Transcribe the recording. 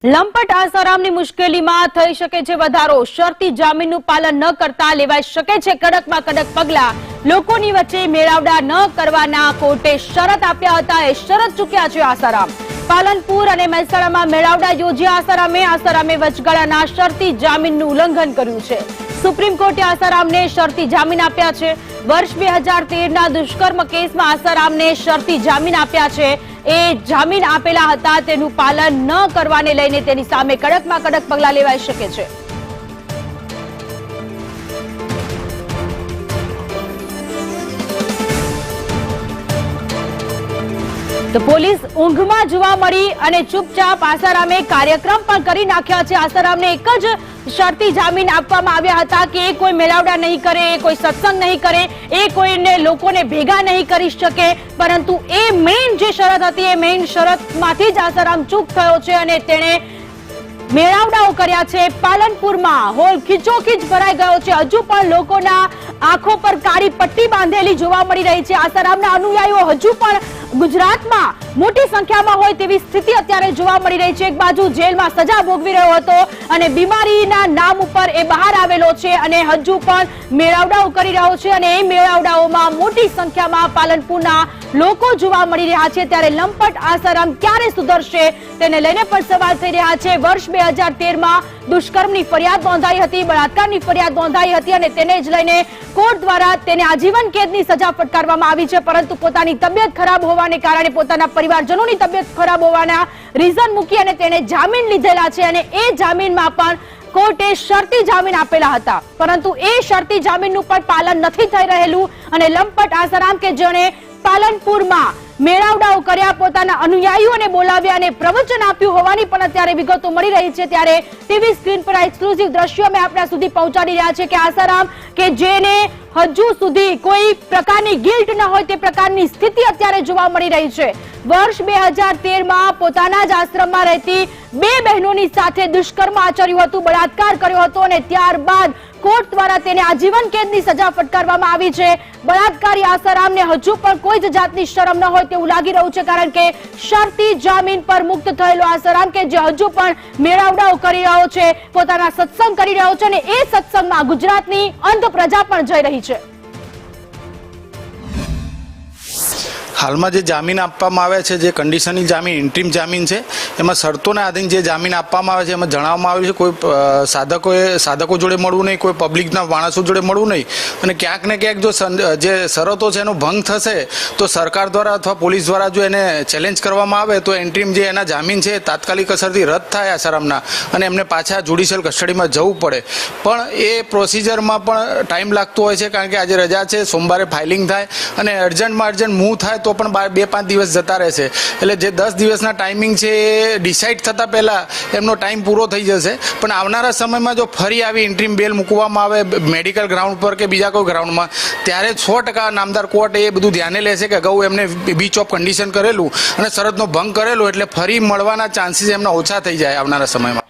લંપટ આસારામની મુશ્કેલીમાં થઈ શકે છે વધારો। શરતી જામીનનું પાલન ન કરતા લેવાઈ શકે છે કડકમાં કડક પગલાં। લોકોની વચ્ચે મેળાવડા ન કરવાના કોર્ટે શરત આપ્યા હતા, એ શરત ચૂક્યા છે આસારામ। પાલનપુર અને મહેસાણામાં મેળાવડા યોજ્યા આસારામે વચગાળાના શરતી જામીનનું ઉલ્લંઘન કર્યું છે। સુપ્રીમ કોર્ટે આસારામને શરતી જામીન આપ્યા છે। વર્ષ 2013ના દુષ્કર્મ કેસમાં આસારામને શરતી જામીન આપ્યા છે। એ જામીન આપેલા હતા, તેનું પાલન ન કરવાને લઈને તેની સામે કડકમાં કડક પગલાં લેવાઈ શકે છે। તો પોલીસ ઊંઘમાં જોવા મળી અને ચૂપચાપ આસારામે કાર્યક્રમ પણ કરી નાખ્યા છે। આસારામને એક જ શરતી જામીન આપવામાં આવ્યા હતા કે એ કોઈ મેળાવડા નહીં કરે, એ કોઈ સત્સંગ નહીં કરે, એ કોઈને લોકોને ભેગા નહીં કરી શકે, પરંતુ એ મેઇન જે શરત હતી એ મેઇન શરતમાંથી જ આસારામ ચૂક થયો છે અને તેણે મેળાવડાઓ કર્યા છે। પાલનપુરમાં હોલ ખીચોખીચ ભરાઈ ગયો છે। હજુ પણ લોકોના આંખો પર કાળી પટ્ટી બાંધેલી જોવા મળી રહી છે। આસારામના અનુયાયીઓ હજુ પણ ગુજરાતમાં મોટી સંખ્યામાં હોય તેવી સ્થિતિ અત્યારે જોવા મળી રહી છે। એક બાજુ જેલમાં સજા ભોગવી રહ્યો હતો અને બીમારીના નામ ઉપર એ બહાર આવેલો છે અને હજુ પણ મેળાવડાઓ કરી રહ્યો છે અને એ મેળાવડાઓમાં મોટી સંખ્યામાં પાલનપુરના લોકો જોવા મળી રહ્યા છે। ત્યારે લંપટ આસારામ ક્યારે સુધરશે તેને લઈને પણ સવાલ થઈ રહ્યા છે। વર્ષ 2013માં દુષ્કર્મની ફરિયાદ નોંધાઈ હતી, બળાત્કારની ફરિયાદ નોંધાઈ હતી અને તેને જ લઈને કોર્ટ દ્વારા તેને આજીવન કેદની સજા ફટકારવામાં આવી છે, પરંતુ પોતાની તબિયત ખરાબ હોવાને કારણે, પોતાના પરિવારજનોની તબિયત ખરાબ હોવાના રીઝન મૂકી અને તેને જામીન લીધેલા છે અને એ જામીનમાં પણ કોર્ટે શરતી જામીન આપેલા હતા, પરંતુ એ શરતી જામીનનું પણ પાલન નથી થઈ રહેલું અને લંપટ આસારામ કે જેણે પાલનપુરમાં મેળાવડાઓ કર્યા, પોતાના અનુયાયીઓને બોલાવ્યા અને પ્રવચન આપ્યું હોવાની પણ અત્યારે વિગતો મળી રહી છે। ત્યારે ટીવી સ્ક્રીન પર એક્સક્લુઝિવ દ્રશ્યો અમે આપણા સુધી પહોંચાડી રહ્યા છે કે આસારામ કે જેને હજુ સુધી કોઈ પ્રકારની ગિલ્ટ ન હોય તે પ્રકારની સ્થિતિ અત્યારે જોવા મળી રહી છે। વર્ષ 2013માં પોતાના જ આશ્રમમાં રહેતી બે બહેનોની સાથે દુષ્કર્મ આચર્યું હતું, બળાત્કાર કર્યો હતો અને ત્યારબાદ કોર્ટ દ્વારા તેને આજીવન કેદની સજા ફટકારવામાં આવી છે। બળાત્કારી આસારામને હજુ પણ કોઈ જ જાતની શરમ ન હોય તેવું લાગી રહ્યું છે, કારણ કે શરતી જામીન પર મુક્ત થયેલો આસારામ કે જે હજુ પણ મેળાવડાઓ કરી રહ્યો છે, પોતાના સત્સંગ કરી રહ્યો છે અને એ સત્સંગમાં ગુજરાતની અંધ પ્રજા પણ જઈ રહી છે। હાલમાં જે જામીન આપવામાં આવે છે, જે કન્ડિશનલ જામીન, ઇન્ટ્રીમ જામીન છે, એમાં શરતોને આધીન જે જામીન આપવામાં આવે છે એમાં જણાવવામાં આવ્યું છે કોઈ સાધકો જોડે મળવું નહીં, કોઈ પબ્લિકના માણસો જોડે મળવું નહીં અને ક્યાંક ને ક્યાંક જો જે શરતો છે એનો ભંગ થશે તો સરકાર દ્વારા અથવા પોલીસ દ્વારા જો એને ચેલેન્જ કરવામાં આવે તો ઇન્ટ્રીમ જે એના જામીન છે તાત્કાલિક અસરથી રદ થાય આસારામના અને એમને પાછા જ્યુડિશિયલ કસ્ટડીમાં જવું પડે। પણ એ પ્રોસિજરમાં પણ ટાઈમ લાગતો હોય છે, કારણ કે આજે રજા છે, સોમવારે ફાઇલિંગ થાય અને અર્જન્ટમાં અર્જન્ટ મૂવ થાય તો પણ 2-5 દિવસ જતા રહેશે। એટલે જે 10 દિવસના ટાઈમિંગ છે એ ડિસાઇડ થતાં પહેલાં એમનો ટાઈમ પૂરો થઈ જશે। પણ આવનારા સમયમાં જો ફરી આવી ઇન્ટ્રીમ બેલ મૂકવામાં આવે મેડિકલ ગ્રાઉન્ડ પર કે બીજા કોઈ ગ્રાઉન્ડમાં, ત્યારે 100% નામદાર કોર્ટ એ બધું ધ્યાને લેશે કે અગાઉ એમને બીચ ઓફ કન્ડિશન કરેલું અને શરતનો ભંગ કરેલો, એટલે ફરી મળવાના ચાન્સીસ એમના ઓછા થઈ જાય આવનારા સમયમાં।